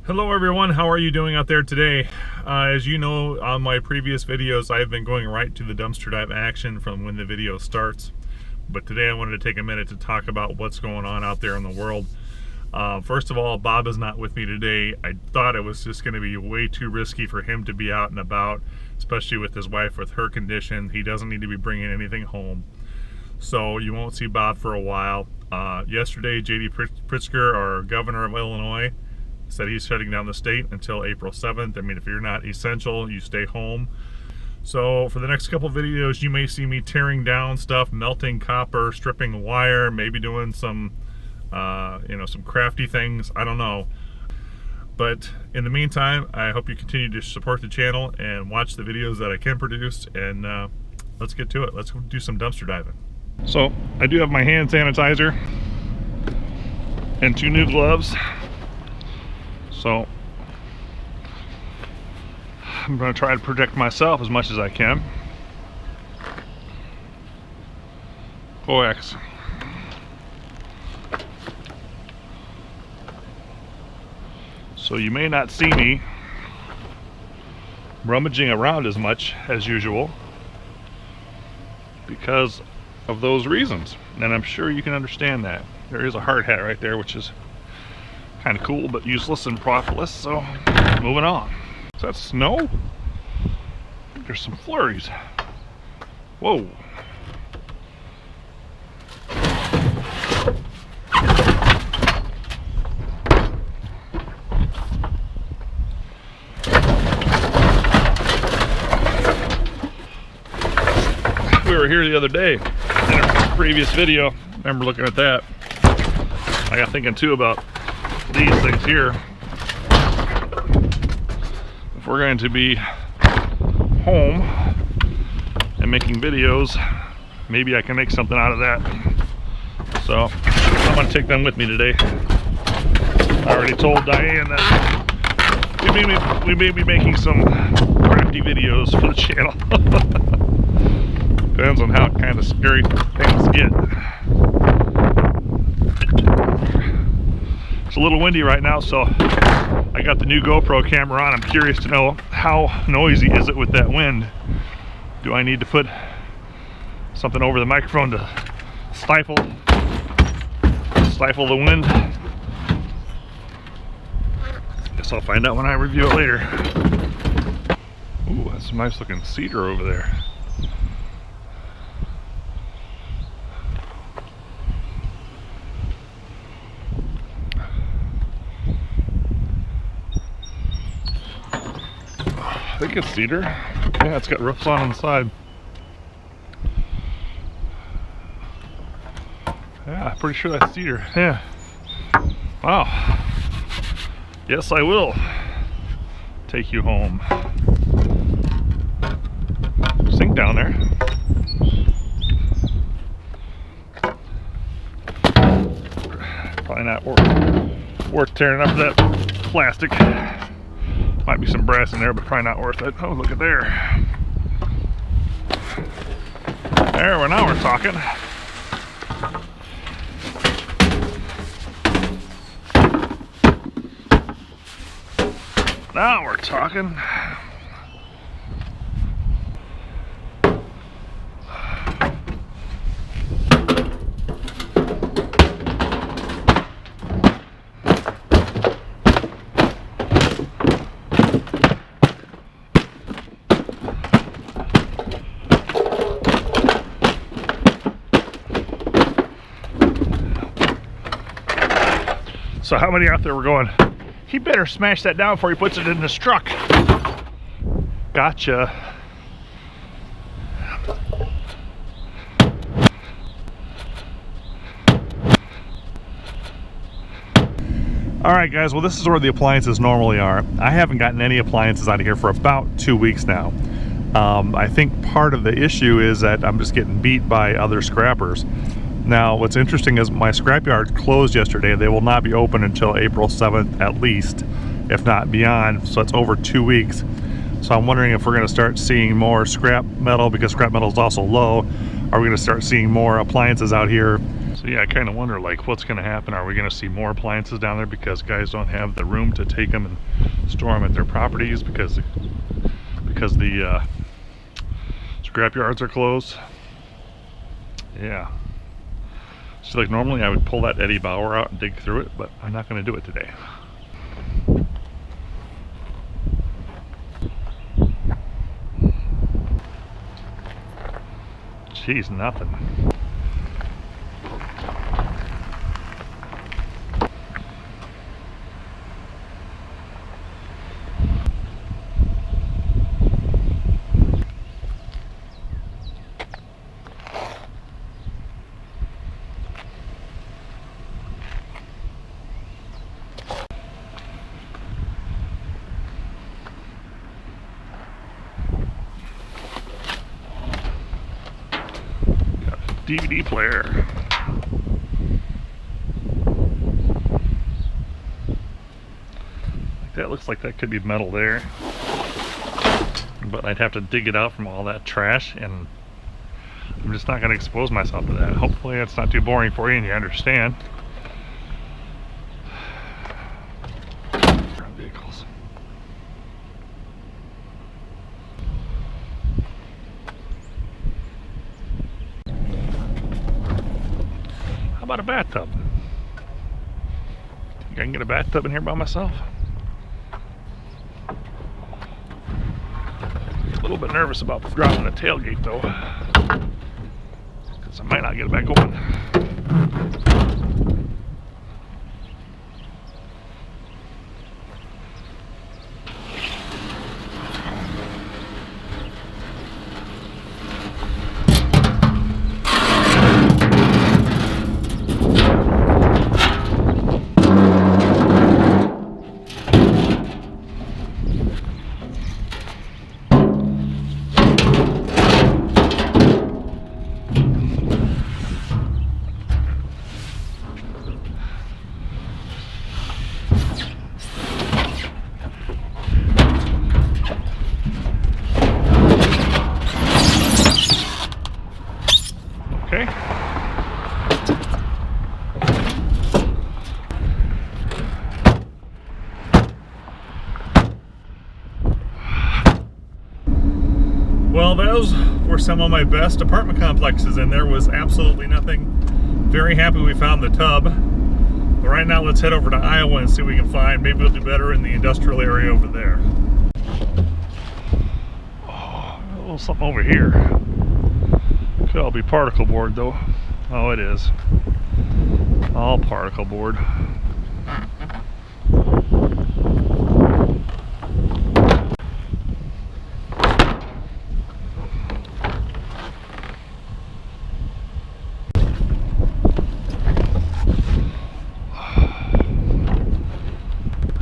Hello everyone, how are you doing out there today? As you know, on my previous videos I've been going right to the dumpster dive action from when the video starts. But today I wanted to take a minute to talk about what's going on out there in the world. First of all, Bob is not with me today. I thought it was just going to be way too risky for him to be out and about, especially with his wife with her condition. He doesn't need to be bringing anything home. So you won't see Bob for a while. Yesterday, J.D. Pritzker, our governor of Illinois, said he's shutting down the state until April 7th. I mean, if you're not essential, you stay home. So for the next couple videos, you may see me tearing down stuff, melting copper, stripping wire, maybe doing some, some crafty things. I don't know. But in the meantime, I hope you continue to support the channel and watch the videos that I can produce. And let's get to it. Let's do some dumpster diving. So I do have my hand sanitizer and 2 new gloves. So I'm going to try to protect myself as much as I can. Coax. So you may not see me rummaging around as much as usual because of those reasons, and I'm sure you can understand that. There is a hard hat right there, which is kind of cool but useless and profitless. So moving on. Is that snow? I think there's some flurries. Whoa. We were here the other day in a previous video. Remember looking at that. I got thinking too about these things here. If we're going to be home and making videos, maybe I can make something out of that. So I'm going to take them with me today. I already told Diane that we may be making some crafty videos for the channel. Depends on how kind of scary things get. It's a little windy right now, so I got the new GoPro camera on. I'm curious to know how noisy is it with that wind. Do I need to put something over the microphone to stifle the wind? Guess I'll find out when I review it later. Ooh, that's some nice looking cedar over there. I think it's cedar. Yeah, it's got roofs on the side. Yeah, I'm pretty sure that's cedar. Yeah. Wow. Yes, I will take you home. Sink down there. Probably not worth tearing up that plastic. Might be some brass in there, but probably not worth it. Oh, look at there. There, well, now we're talking. Now we're talking. So how many out there were going, he better smash that down before he puts it in his truck? Gotcha. Alright guys, well this is where the appliances normally are. I haven't gotten any appliances out of here for about 2 weeks now. I think part of the issue is that I'm just getting beat by other scrappers. Now, what's interesting is my scrapyard closed yesterday. They will not be open until April 7th at least, if not beyond. So it's over 2 weeks. So I'm wondering if we're going to start seeing more scrap metal, because scrap metal is also low. Are we going to start seeing more appliances out here So yeah, I kind of wonder like what's going to happen. Are we going to see more appliances down there because guys don't have the room to take them and store them at their properties because the scrap yards are closed? Yeah. So like normally I would pull that Eddie Bauer out and dig through it, but I'm not going to do it today. Jeez, nothing. DVD player. That looks like that could be metal there, but I'd have to dig it out from all that trash, and I'm just not going to expose myself to that. Hopefully it's not too boring for you and you understand. Vehicles. How about a bathtub? Think I can get a bathtub in here by myself? A little bit nervous about dropping the tailgate though, because I might not get it back open. Okay. Well, those were some of my best apartment complexes, and there was absolutely nothing. Very happy we found the tub. But right now, let's head over to Iowa and see what we can find. Maybe we'll do better in the industrial area over there. Oh, a little something over here. Could all be particle board though. Oh, it is. All particle board.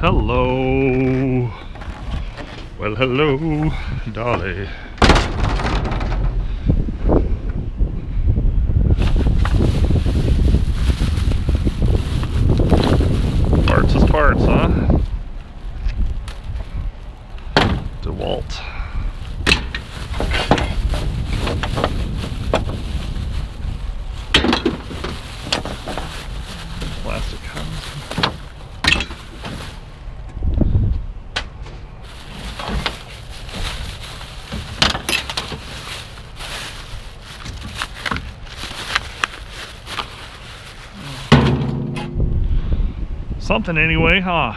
Hello. Well, hello, Dolly. Parts is parts, huh? DeWalt. Plastic comes. Something anyway, huh?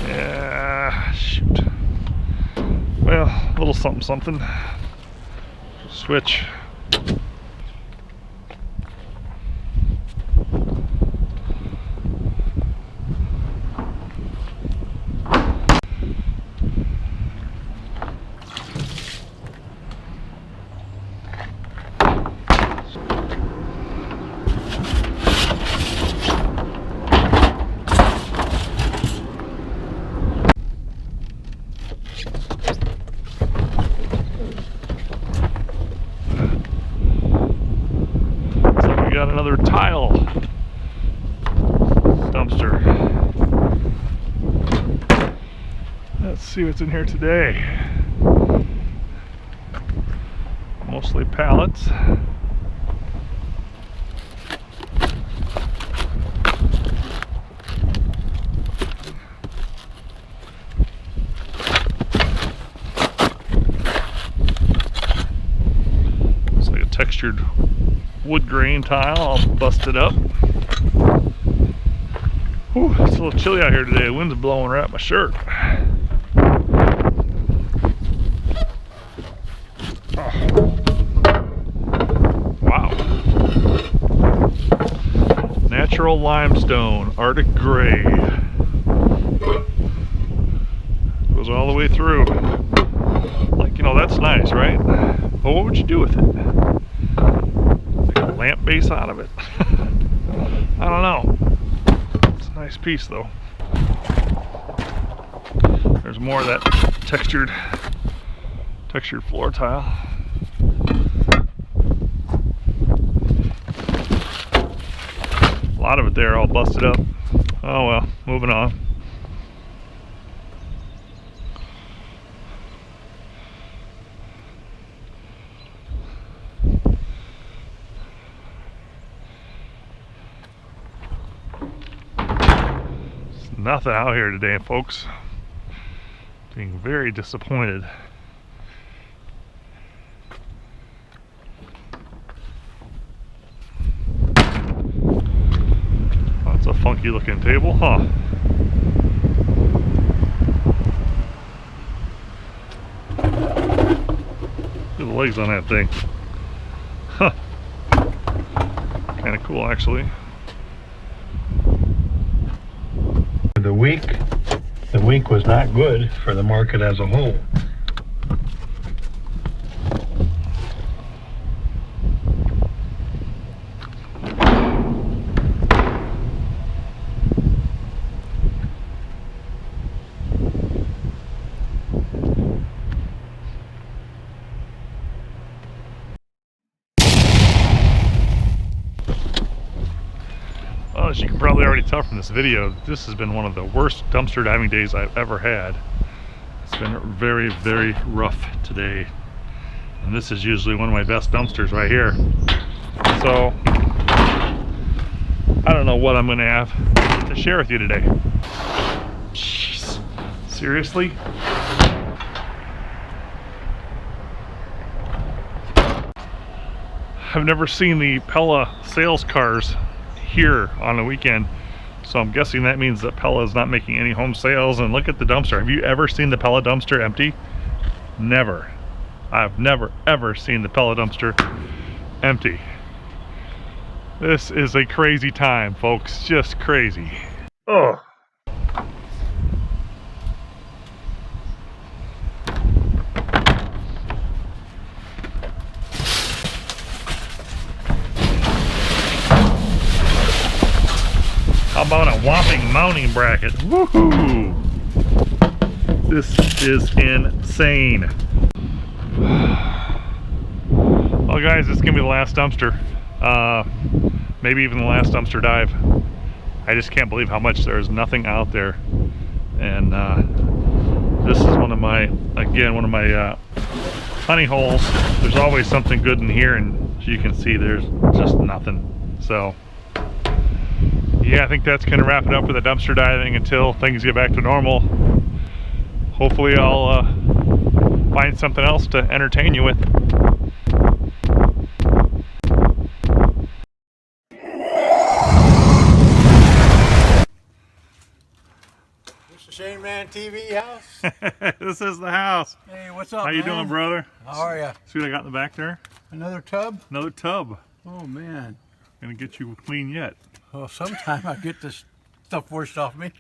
Yeah, shoot. Well, a little something something. Switch. Got another tile dumpster. see what's in here today. Mostly pallets. It's like a textured wood grain tile, all busted up. Whew, it's a little chilly out here today. The wind's blowing right up my shirt. Wow. Natural limestone, Arctic gray. Goes all the way through. Like, you know, that's nice, right? But what would you do with it? Make a lamp base out of it? I don't know. It's a nice piece though. There's more of that textured floor tile. A lot of it there all busted up. Oh well, moving on. There's nothing out here today, folks. Being very disappointed. That's a funky looking table, huh? Look at the legs on that thing. Huh. Kind of cool, actually. The week was not good for the market as a whole. Well, as you can probably already tell from this video, this has been one of the worst dumpster diving days I've ever had. It's been very, very rough today. And this is usually one of my best dumpsters right here. So, I don't know what I'm going to have to share with you today. Jeez. Seriously? I've never seen the Pella sales cars here on the weekend, so I'm guessing that means that Pella is not making any home sales. And look at the dumpster. Have you ever seen the Pella dumpster empty? Never. I've never ever seen the Pella dumpster empty. This is a crazy time, folks. Just crazy. Ugh. How about a whopping mounting bracket? Woohoo! This is insane. Well guys, this is gonna be the last dumpster. Maybe even the last dumpster dive. I just can't believe how much there is nothing out there. And this is one of my honey holes. There's always something good in here, and as you can see, there's just nothing. So yeah, I think that's going to wrap it up for the dumpster diving until things get back to normal. Hopefully I'll find something else to entertain you with. This is ShaneManTV house. This is the house. Hey, what's up, How you man? doing, brother? How are ya? See what I got in the back there? Another tub? Another tub. Oh, man. Gonna get you clean yet. Well, sometime I get this stuff washed off me.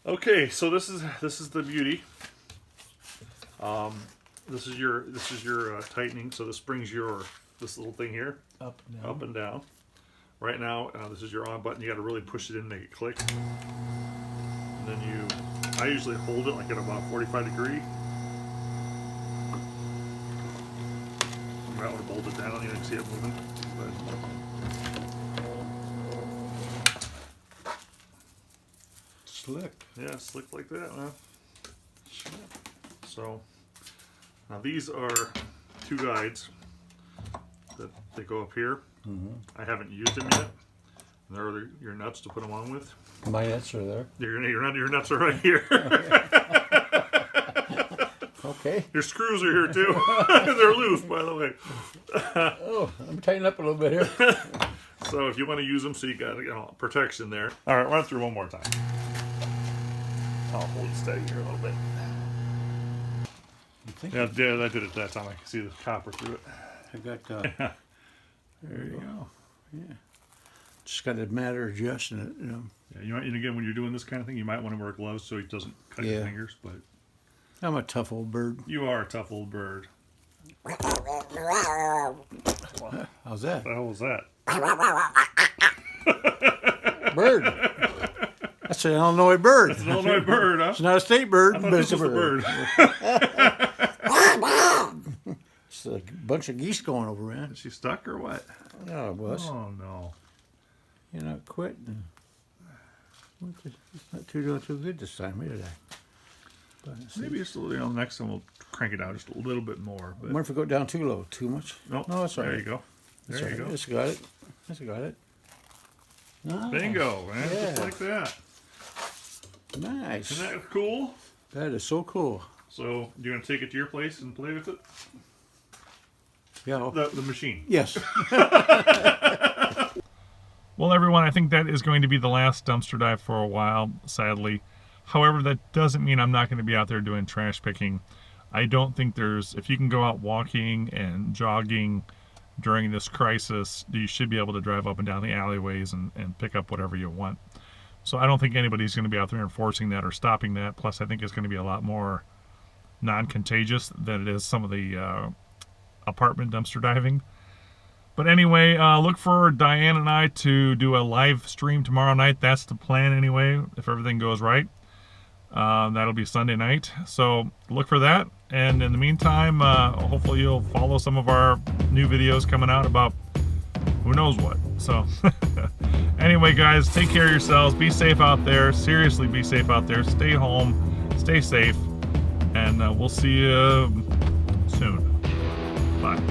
Okay, so this is the beauty. This is your tightening. So this brings this little thing here Up and down. Right now, this is your on button. You got to really push it in, make it click. And then I usually hold it like at about 45 degree. That would bolt it down. You can see it moving. But slick. Yeah, slick like that, huh? So, now these are 2 guides that they go up here. I haven't used them yet. And there are your nuts to put them on with. My nuts are there. Your nuts are right here. Okay. Your screws are here too. They're loose, by the way. Oh, let me tighten up a little bit here. So if you want to use them, so you got protection there. All right, run through one more time. I'll hold it steady here a little bit. Yeah, I did it that time. I can see the copper through it. I got. There you go. Yeah. Just got a matter of adjusting it. You know. Yeah, you might, and again, when you're doing this kind of thing, you might want to wear gloves so it doesn't cut your fingers. But I'm a tough old bird. you are a tough old bird. How's that? What the hell was that? Bird. That's an Illinois bird. It's an Illinois bird, huh? It's not a state bird, I thought but this it's a was bird. the bird. It's a bunch of geese going over, man. Is she stuck or what? Yeah, it was. Oh no. You know, quit. It's not doing too good this time, is it? But Maybe just a little. Next time we'll crank it out just a little bit more. But what if we go down too low, too much? nope. No, that's all there right. you go. There That's you all go. right. Just got it. Just got it. Nice. Bingo, man. Yeah. Just like that. Nice. Isn't that cool? That is so cool. So, you're going to take it to your place and play with it? Yeah. The machine. Yes. Well, everyone, I think that is going to be the last dumpster dive for a while, sadly. However, that doesn't mean I'm not going to be out there doing trash picking. I don't think if you can go out walking and jogging during this crisis, you should be able to drive up and down the alleyways and pick up whatever you want. So I don't think anybody's going to be out there enforcing that or stopping that. Plus, I think it's going to be a lot more non-contagious than it is some of the apartment dumpster diving. But anyway, look for Diane and I to do a live stream tomorrow night. That's the plan anyway, if everything goes right. That'll be Sunday night. So look for that. And in the meantime, hopefully you'll follow some of our new videos coming out about who knows what. So anyway, guys, take care of yourselves. Be safe out there. Seriously, be safe out there. Stay home. Stay safe. And we'll see you soon. Bye.